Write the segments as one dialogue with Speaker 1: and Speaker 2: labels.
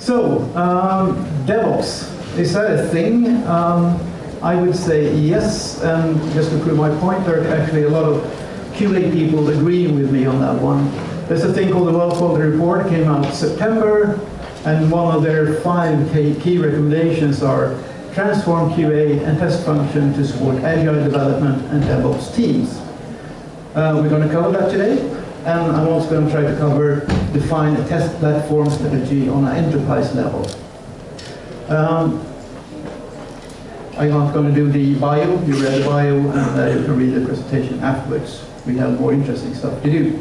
Speaker 1: So, DevOps, is that a thing? I would say yes, and just to prove my point, there are actually a lot of QA people agreeing with me on that one. There's a thing called the Well-Quality Report, came out in September, and one of their 5 key recommendations are transform QA and test function to support agile development and DevOps teams. We're going to cover that today, and I'm also going to try to cover define a test platform strategy on an enterprise level. I'm not going to do the bio, you read the bio, and you can read the presentation afterwards. We have more interesting stuff to do.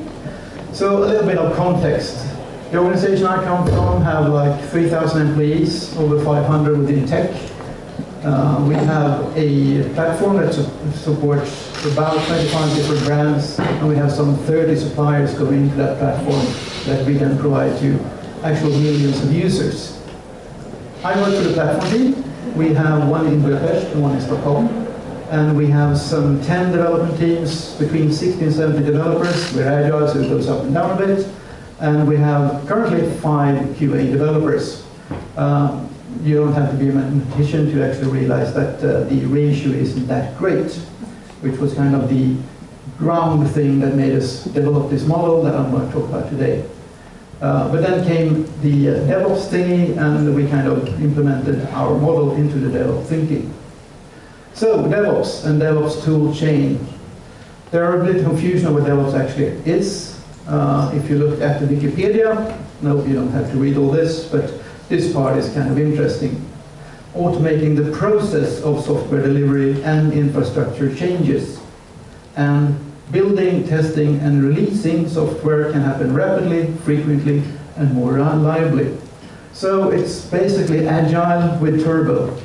Speaker 1: So a little bit of context. The organization I come from have like 3,000 employees, over 500 within tech. We have a platform that supports about 25 different brands, and we have some 30 suppliers going into that platform that we can provide to actual millions of users. I work for the platform team. We have one in Budapest and one in Stockholm, and we have some 10 development teams, between 60 and 70 developers. We're agile, so it goes up and down a bit, and we have currently 5 QA developers. You don't have to be a mathematician to actually realize that the ratio isn't that great, which was kind of the ground thing that made us develop this model that I'm going to talk about today. But then came the DevOps thingy, and we kind of implemented our model into the DevOps thinking. So DevOps and DevOps Toolchain. There are a bit of confusion of what DevOps actually is. If you look at the Wikipedia, no, you don't have to read all this, but this part is kind of interesting. Automating the process of software delivery and infrastructure changes. And building, testing, and releasing software can happen rapidly, frequently, and more reliably. So it's basically agile with turbo.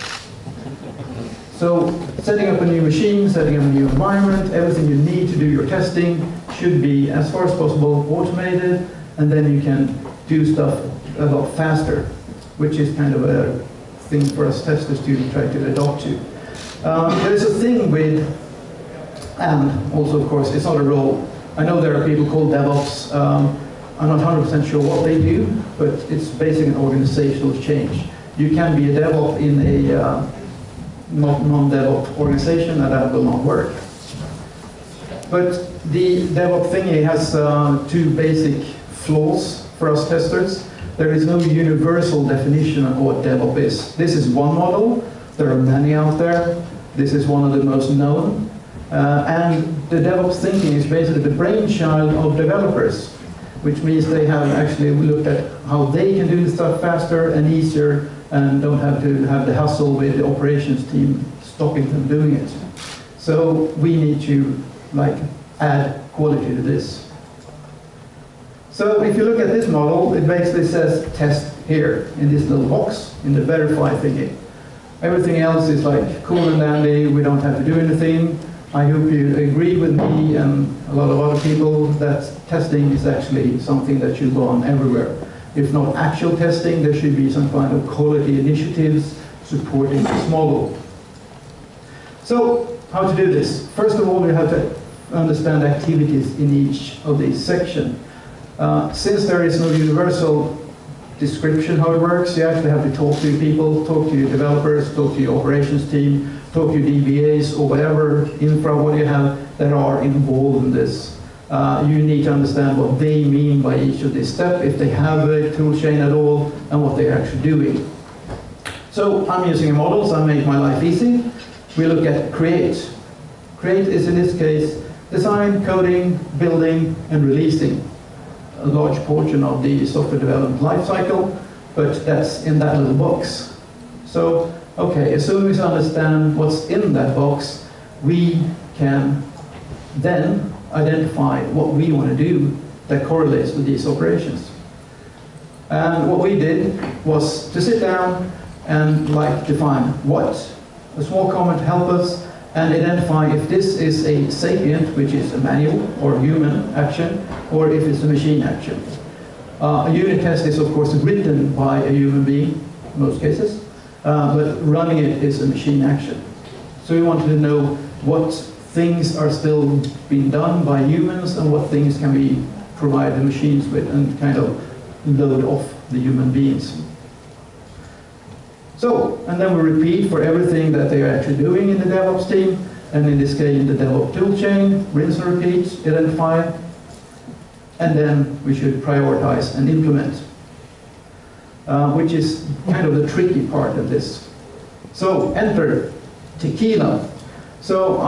Speaker 1: So setting up a new machine, setting up a new environment, everything you need to do your testing should be, as far as possible, automated, and then you can do stuff a lot faster, which is kind of a thing for us testers to try to adopt to. There's a thing with, and also of course it's not a role. I know there are people called DevOps. I'm not 100% sure what they do, but it's basically an organizational change. You can be a DevOps in a non-DevOps organization, and that will not work. But the DevOps thingy has 2 basic flaws for us testers. There is no universal definition of what DevOps is. This is one model. There are many out there. This is one of the most known. And the DevOps thinking is basically the brainchild of developers, which means they have actually looked at how they can do the stuff faster and easier and don't have to have the hustle with the operations team stopping them doing it. So we need to add quality to this. So if you look at this model, it basically says test here in this little box in the verify thingy. Everything else is like cool and dandy, we don't have to do anything. I hope you agree with me and a lot of other people that testing is actually something that should go on everywhere. If not actual testing, there should be some kind of quality initiatives supporting this model. So how to do this? First of all, we have to understand activities in each of these sections. Since there is no universal description how it works, you actually have to talk to people, talk to your developers, talk to your operations team, talk to your DBAs or whatever infra, what you have that are involved in this. You need to understand what they mean by each of these steps, if they have a tool chain at all, and what they're actually doing. So I'm using a model, so I make my life easy. We look at create. Create is in this case design, coding, building, and releasing. A large portion of the software development lifecycle, but that's in that little box. So, okay, as soon as we understand what's in that box, we can then identify what we want to do that correlates with these operations. And what we did was to sit down and define what, a small comment to help us, and identify if this is a sapient, which is a manual or human action, or if it's a machine action. A unit test is of course written by a human being, in most cases, but running it is a machine action. So we wanted to know what things are still being done by humans and what things can we provide the machines with and kind of load off the human beings. So, and then we repeat for everything that they are actually doing in the DevOps team, and in this case in the DevOps Toolchain, rinse and repeat, identify, and then we should prioritize and implement, which is kind of the tricky part of this. So, enter tequila. So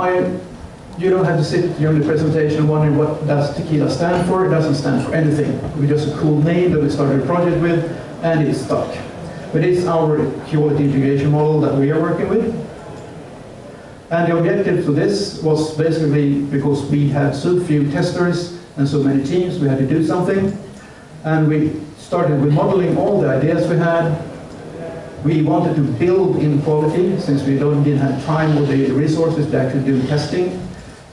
Speaker 1: you don't have to sit during the presentation wondering what does tequila stand for. It doesn't stand for anything. It's just a cool name that we started a project with, and it's stuck. But it's our quality integration model that we are working with. And the objective to this was basically because we had so few testers and so many teams, we had to do something. And we started with modeling all the ideas we had. We wanted to build in quality since we didn't have time or the resources to actually do testing.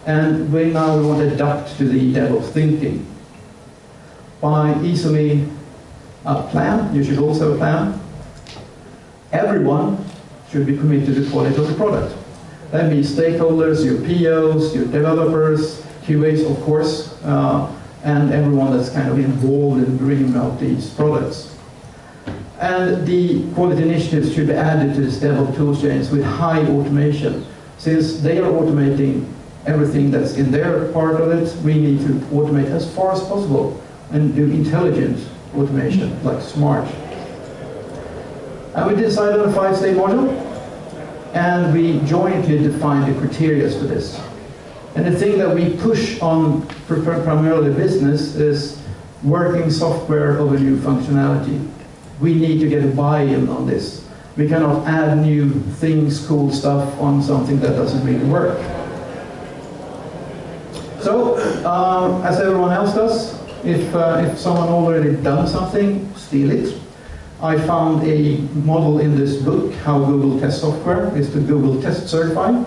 Speaker 1: And now we want to adapt to the DevOps thinking. By easily a plan, you should also have a plan. Everyone should be committed to the quality of the product. That means stakeholders, your POs, your developers, QAs of course, and everyone that's kind of involved in bringing out these products. And the quality initiatives should be added to this DevOps Toolchains with high automation. Since they are automating everything that's in their part of it, we need to automate as far as possible and do intelligent automation, like smart. And we decided on a 5-stage model, and we jointly defined the criteria for this. And the thing that we push on for primarily business is working software over new functionality. We need to get a buy-in on this. We cannot add new things, cool stuff on something that doesn't really work. So, as everyone else does, if someone already done something, steal it. I found a model in this book, How Google Tests Software, is to Google Test Certify.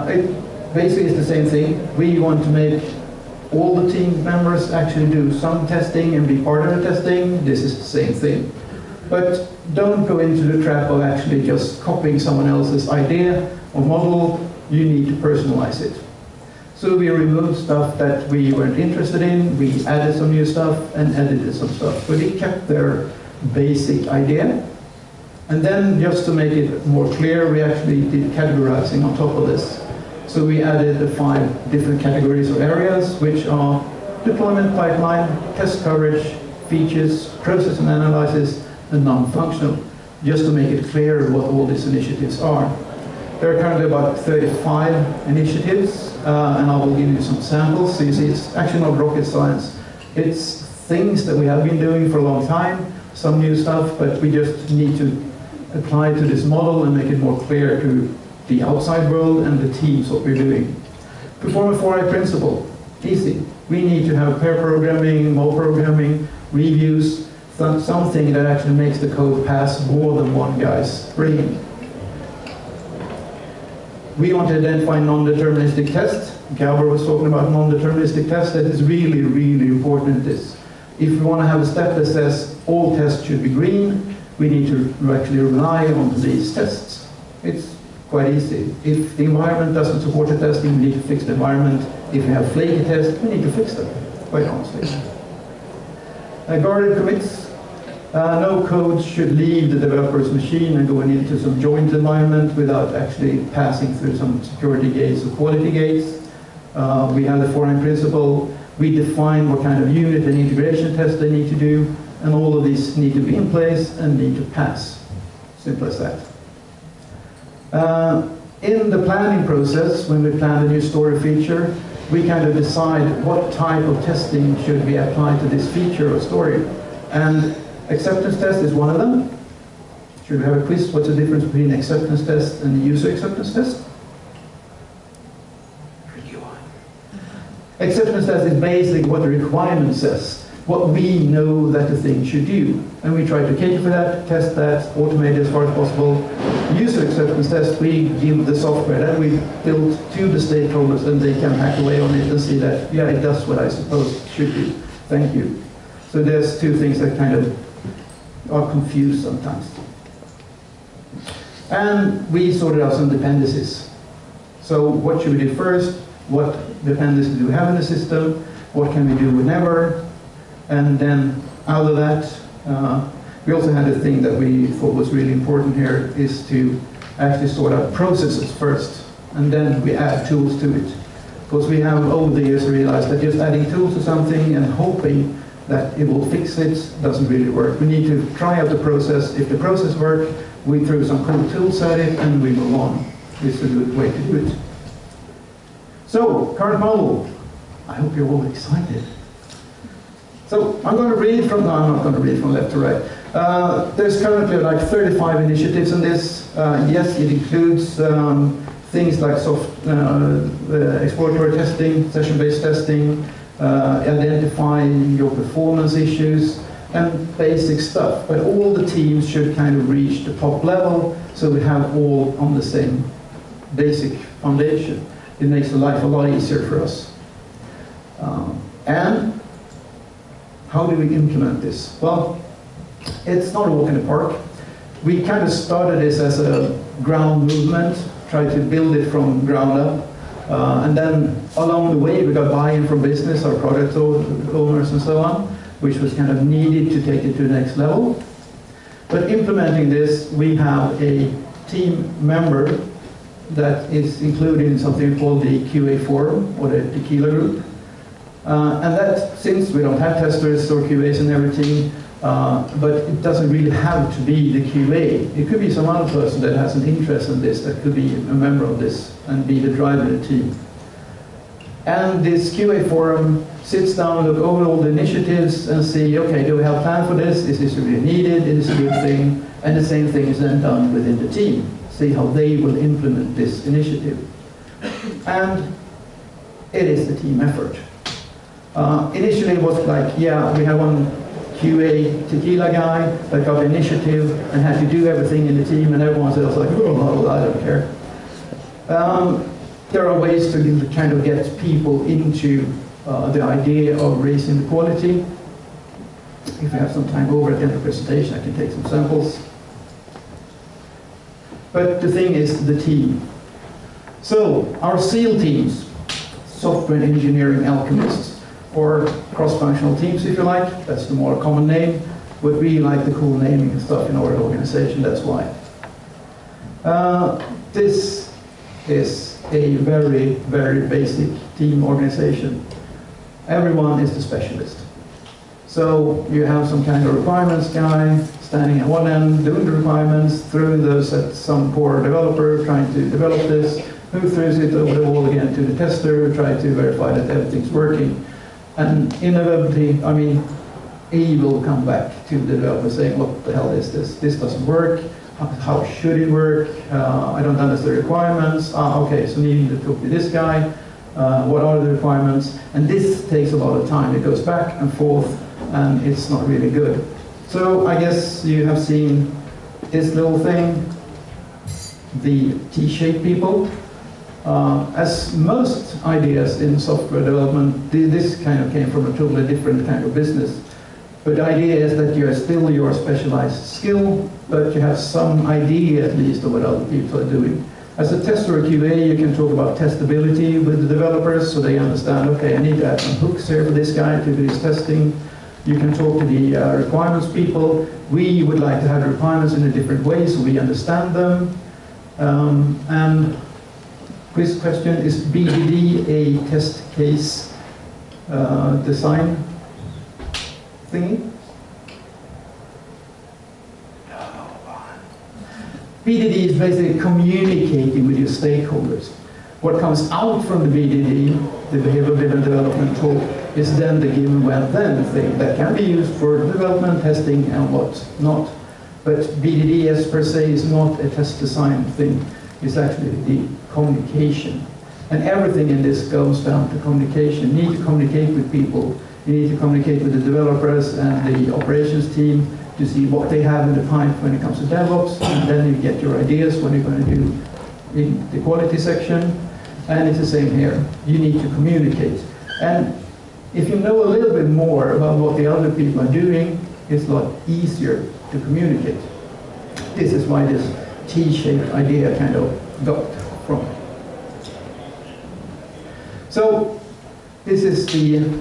Speaker 1: It basically is the same thing. We want to make all the team members actually do some testing and be part of the testing. This is the same thing. But don't go into the trap of actually just copying someone else's idea or model. You need to personalize it. So we removed stuff that we weren't interested in, we added some new stuff and edited some stuff. But we kept their basic idea. And then just to make it more clear, we actually did categorizing on top of this. So we added the 5 different categories or areas, which are deployment pipeline, test coverage, features, process and analysis, and non-functional, just to make it clear what all these initiatives are. There are currently about 35 initiatives, and I will give you some samples. So you see, it's actually not rocket science. It's things that we have been doing for a long time, some new stuff, but we just need to apply to this model and make it more clear to the outside world and the teams what we're doing. Perform a 4I principle, easy. We need to have pair programming, mole programming, reviews, something that actually makes the code pass more than one guy's brain. We want to identify non-deterministic tests. Gabor was talking about non-deterministic tests. That is really, really important. If we want to have a step that says all tests should be green, we need to actually rely on these tests. It's quite easy. If the environment doesn't support the testing, we need to fix the environment. If we have flaky tests, we need to fix them, quite honestly. Guarded commits. No code should leave the developer's machine and going into some joint environment without actually passing through some security gates or quality gates. We have the 4I principle. We define what kind of unit and integration tests they need to do, and all of these need to be in place and need to pass. Simple as that. In the planning process, when we plan a new story feature, we kind of decide what type of testing should be applied to this feature or story. And acceptance test is one of them. Should we have a quiz? What's the difference between acceptance test and the user acceptance test? Acceptance test is basically what the requirement says, what we know that the thing should do. And we try to cater for that, test that, automate it as far as possible. User acceptance test, we give the software that we built to the stakeholders and they can hack away on it and see that, yeah, it does what I suppose it should do. Thank you. So there's 2 things that kind of are confused sometimes. And we sorted out some dependencies. So what should we do first? What dependencies do we have in the system? What can we do whenever? And then out of that, We also had a thing that we thought was really important here, is to actually sort out processes first, and then we add tools to it. Because we have over the years realized that just adding tools to something and hoping that it will fix it doesn't really work. We need to try out the process. If the process works, we throw some cool tools at it and we move on. This is a good way to do it. So, current model. I hope you're all excited. So, I'm going to read from, no, I'm not going to read from left to right. There's currently like 35 initiatives in this. Yes, it includes things like exploratory testing, session-based testing, identifying your performance issues, and basic stuff. But all the teams should kind of reach the top level, so we have all on the same basic foundation. It makes the life a lot easier for us. And how do we implement this? Well, it's not a walk in the park. We kind of started this as a ground movement, tried to build it from ground up. And then along the way, we got buy-in from business, our product owners and so on, which was kind of needed to take it to the next level. But implementing this, we have a team member that is included in something called the QA forum, or the Tequila group. And that, since we don't have testers or QAs in every team, but it doesn't really have to be the QA. It could be some other person that has an interest in this, that could be a member of this and be the driver of the team. And this QA forum sits down, look over all the initiatives and see, okay, do we have a plan for this? Is this really needed? Is this a good thing? And the same thing is then done within the team. See how they will implement this initiative. And it is the team effort. Initially it was like, yeah, we have one QA tequila guy that got the initiative and had to do everything in the team, and everyone else like, oh, I don't care. There are ways to kind of get people into the idea of raising the quality. If I have some time over at the end of the presentation, I can take some samples. But the thing is the team. So our SEAL teams, software engineering alchemists, or cross-functional teams, if you like. That's the more common name. But we like the cool naming and stuff in our organization, that's why. This is a very, very basic team organization. Everyone is the specialist. So you have some kind of requirements guy standing at one end, doing the requirements, throwing those at some poor developer trying to develop this, who throws it over the wall again to the tester, try to verify that everything's working. And inevitably, I mean, he will come back to the developer saying, what the hell is this? This doesn't work. How should it work? I don't understand the requirements. Okay, so needing to talk to this guy. What are the requirements? And this takes a lot of time. It goes back and forth, and it's not really good. So I guess you have seen this little thing, the T-shaped people. As most ideas in software development, this kind of came from a totally different kind of business. But the idea is that you are still your specialized skill, but you have some idea at least of what other people are doing. As a tester or QA, you can talk about testability with the developers so they understand, okay, I need to add some hooks here for this guy to do his testing. You can talk to the requirements people. We would like to have requirements in a different way so we understand them. And quiz question, is BDD a test case design thingy? BDD is basically communicating with your stakeholders. What comes out from the BDD, the behavior-driven development talk, is then the given when then thing that can be used for development, testing, and what not. But BDD as per se is not a test design thing. It's actually the communication. And everything in this goes down to communication. You need to communicate with people. You need to communicate with the developers and the operations team to see what they have in the pipe when it comes to DevOps, and then you get your ideas what you're going to do in the quality section. And it's the same here. You need to communicate. And if you know a little bit more about what the other people are doing, it's a lot easier to communicate. This is why this T-shaped idea kind of got from. So this is the,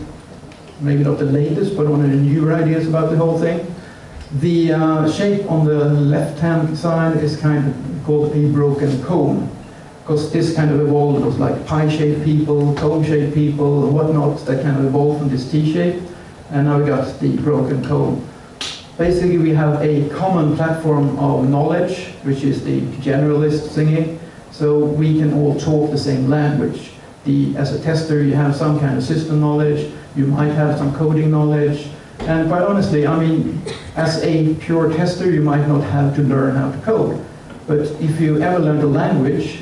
Speaker 1: maybe not the latest, but one of the newer ideas about the whole thing. The shape on the left-hand side is kind of called a broken cone, because this kind of evolved. It was like pie-shaped people, cone-shaped people, and whatnot that kind of evolved from this T-shape, and now we got the broken cone. Basically, we have a common platform of knowledge, which is the generalist thingy, so we can all talk the same language. As a tester, you have some kind of system knowledge, you might have some coding knowledge, and quite honestly, I mean, as a pure tester, you might not have to learn how to code. But if you ever learned a language,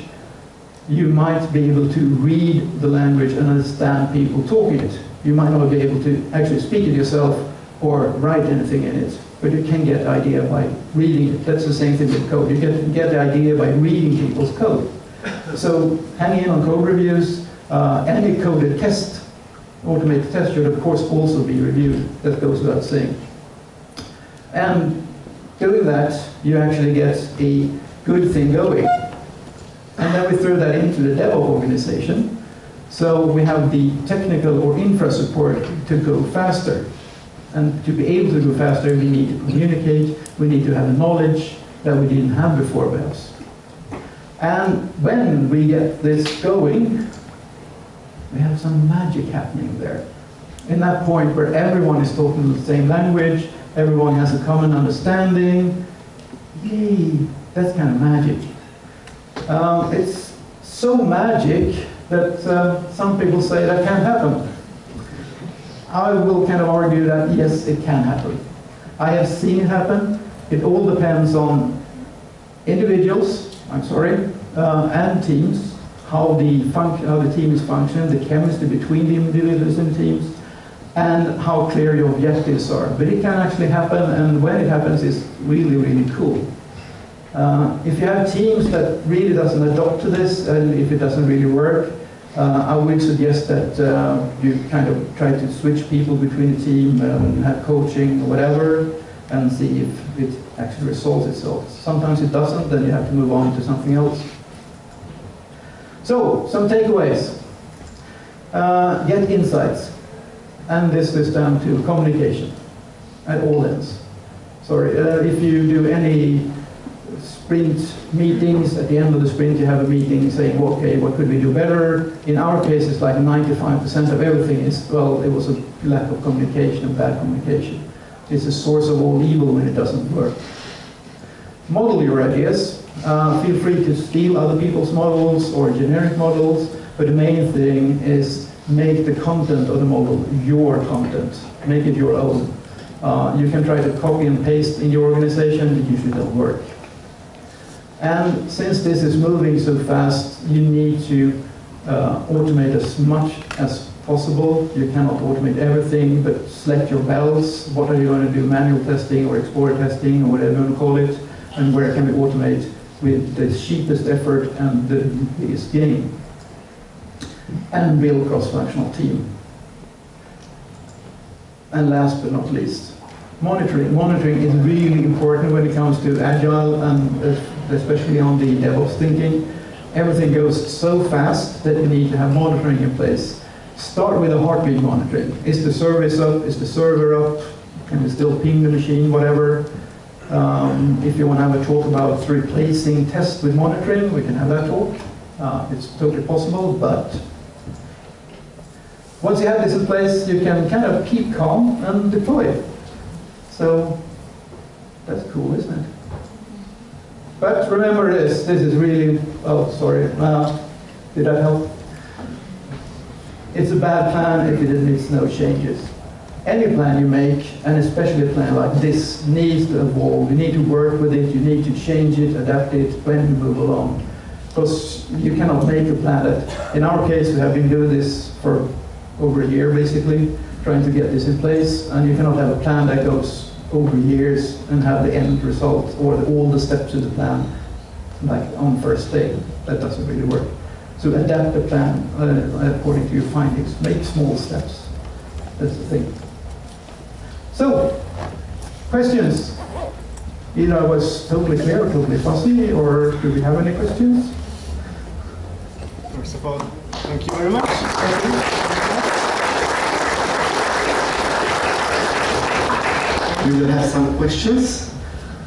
Speaker 1: you might be able to read the language and understand people talking it. You might not be able to actually speak it yourself or write anything in it, but you can get the idea by reading it. That's the same thing with code. You get the idea by reading people's code. So hanging in on code reviews, any coded test, automated test should of course also be reviewed. That goes without saying. And doing that, you actually get a good thing going. And then we throw that into the DevOps organization. So we have the technical or infra support to go faster. And to be able to go faster, we need to communicate, we need to have knowledge that we didn't have before perhaps. And when we get this going, we have some magic happening there. In that point where everyone is talking the same language, everyone has a common understanding, yay, that's kind of magic. It's so magic that some people say that can't happen. I will kind of argue that yes, it can happen. I have seen it happen. It all depends on individuals, and teams, how the team is functioning, the chemistry between the individuals and teams, and how clear your objectives are. But it can actually happen, and when it happens, it's really, really cool. If you have teams that really doesn't adopt to this, and if it doesn't really work, I would suggest that you kind of try to switch people between the team, have coaching or whatever, and see if it actually resolves itself. Sometimes it doesn't, then you have to move on to something else. So, some takeaways. Get insights. And this is down to communication at all ends. If you do any sprint meetings, at the end of the sprint you have a meeting saying, well, okay, what could we do better? In our case, it's like 95% of everything is, well, it was a lack of communication and bad communication. It's a source of all evil when it doesn't work. Model your ideas. Feel free to steal other people's models or generic models, but the main thing is make the content of the model your content. Make it your own. You can try to copy and paste in your organization, it usually don't work. And since this is moving so fast, you need to automate as much as possible. You cannot automate everything, but select your bells. What are you going to do? Manual testing or explorer testing or whatever you want to call it, and where can we automate with the cheapest effort and the biggest gain. And build cross-functional team. And last but not least, monitoring. Monitoring is really important when it comes to agile and especially on the DevOps thinking. Everything goes so fast that you need to have monitoring in place. Start with a heartbeat monitoring. Is the service up? Is the server up? Can we still ping the machine? Whatever. If you want to have a talk about replacing tests with monitoring, we can have that talk. It's totally possible, but once you have this in place, you can kind of keep calm and deploy it. So that's cool, isn't it? But remember this is really, oh sorry, did that help? It's a bad plan if it admits no changes. Any plan you make, and especially a plan like this, needs to evolve. You need to work with it, you need to change it, adapt it when you move along. Because you cannot make a plan that, in our case, we have been doing this for over a year basically, trying to get this in place, and you cannot have a plan that goes over years and have the end result or all the steps in the plan like on first day. That doesn't really work. So adapt the plan according to your findings. Make small steps. That's the thing. So, questions? Either I was totally clear or totally fuzzy, or do we have any questions?
Speaker 2: First of all, thank you very much.
Speaker 1: Thank you.
Speaker 3: we will have some questions.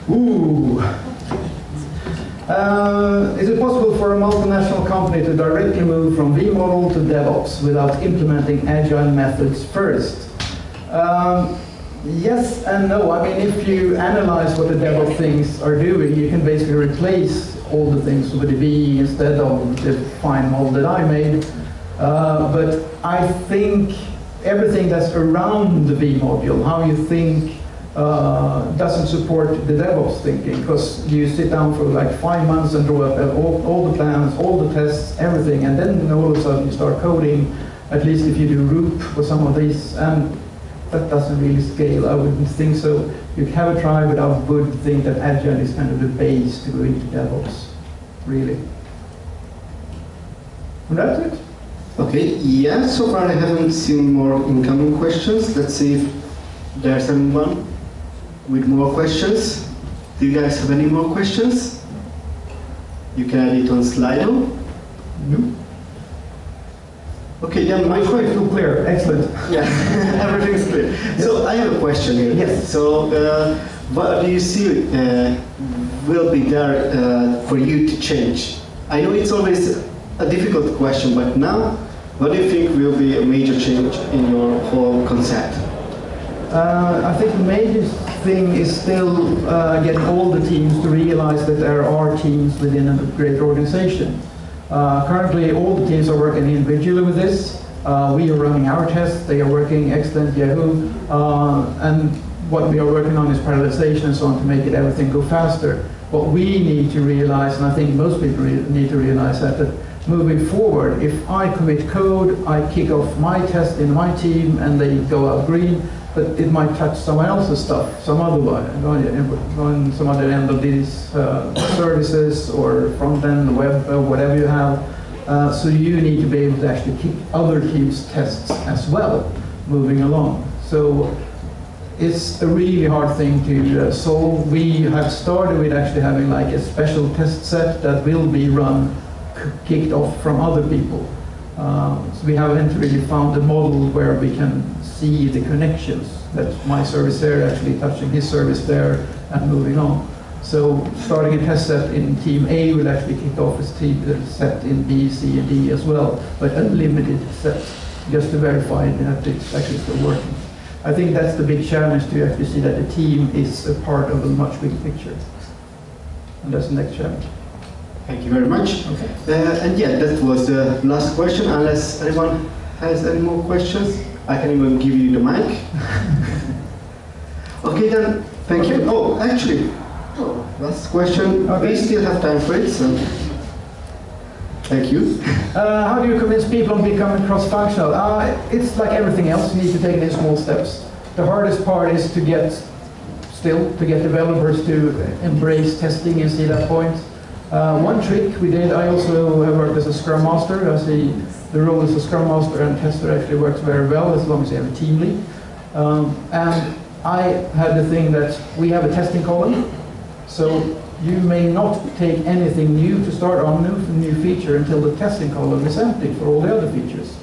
Speaker 1: Ooh. Is it possible for a multinational company to directly move from V-model to DevOps without implementing agile methods first? Yes and no. I mean, if you analyze what the DevOps things are doing, you can basically replace all the things with a V instead of the fine model that I made. But I think everything that's around the V module, how you think, doesn't support the DevOps thinking, because you sit down for like 5 months and draw up all the plans, all the tests, everything, and then all of a sudden you start coding, at least if you do Roop or some of these, and that doesn't really scale. I wouldn't think so. You have a try, but I would think that Agile is kind of the base to go into DevOps, really. And that's it.
Speaker 3: Okay, yeah, so far I haven't seen more incoming questions. Let's see if there's anyone with more questions. Do you guys have any more questions? You can add it on Slido.
Speaker 1: No.
Speaker 3: Okay, then my question.
Speaker 1: Too clear. Excellent.
Speaker 3: Yeah, everything's clear. So I have a question here.
Speaker 1: Yes.
Speaker 3: So what do you see will be there for you to change? I know it's always a difficult question, but now, what do you think will be a major change in your whole concept?
Speaker 1: I think the major thing is still getting all the teams to realize that there are teams within a great organization. Currently, all the teams are working individually with this. We are running our tests, they are working excellent Yahoo, and what we are working on is parallelization and so on to make it everything go faster. What we need to realize, and I think most people need to realize that moving forward, if I commit code, I kick off my test in my team and they go out green, but it might touch someone else's stuff, some other way, on some other end of these services or front end, web, whatever you have. So you need to be able to actually kick other teams' tests as well, moving along. So it's a really hard thing to solve. We have started with actually having like a special test set that will be run, kicked off from other people. So we haven't really found a model where we can see the connections, that my service there actually touching his service there and moving on. So starting a test set in team A will actually kick off a set in B, C, and D as well, but unlimited sets, just to verify that it's actually still working. I think that's the big challenge, to actually see that the team is a part of a much bigger picture. And that's the next challenge.
Speaker 3: Thank you very much.
Speaker 1: Okay.
Speaker 3: And yeah, that was the last question. Unless anyone has any more questions, I can even give you the mic. Okay then, thank you. Oh, actually, last question.
Speaker 1: Okay.
Speaker 3: We still have time for it, so thank you.
Speaker 1: How do you convince people on becoming cross-functional? It's like everything else, you need to take it in small steps. The hardest part is to get developers to embrace testing and see that point. One trick we did, I also have worked as a Scrum Master. I see the role as a Scrum Master and tester actually works very well as long as you have a team lead. And I had the thing that we have a testing column, so you may not take anything new to start on a new feature until the testing column is empty for all the other features.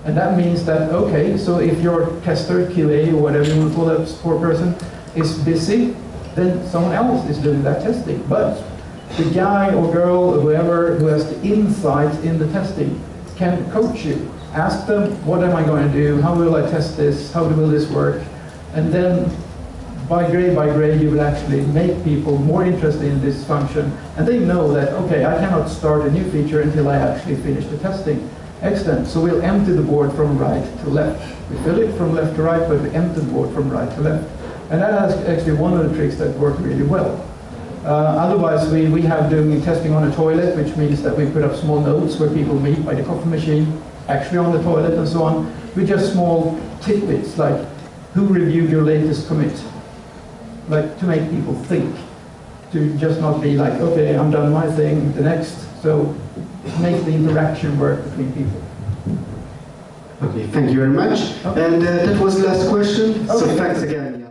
Speaker 1: And that means that, okay, so if your tester, QA, or whatever you want to call that support person, is busy, then someone else is doing that testing. But the guy or girl or whoever who has the insight in the testing can coach you. Ask them, what am I going to do? How will I test this? How will this work? And then by grade, you will actually make people more interested in this function. And they know that, okay, I cannot start a new feature until I actually finish the testing. Excellent. So we'll empty the board from right to left. We fill it from left to right, but we empty the board from right to left. And that is actually one of the tricks that work really well. Otherwise, we have doing testing on a toilet, which means that we put up small notes where people meet by the coffee machine, actually on the toilet and so on, with just small tidbits like, who reviewed your latest commit? Like, to make people think, to just not be like, okay, I'm done my thing, the next. So make the interaction work between people.
Speaker 3: Okay, thank you very much.
Speaker 1: Okay.
Speaker 3: And that was the last question.
Speaker 1: Okay.
Speaker 3: So thanks again.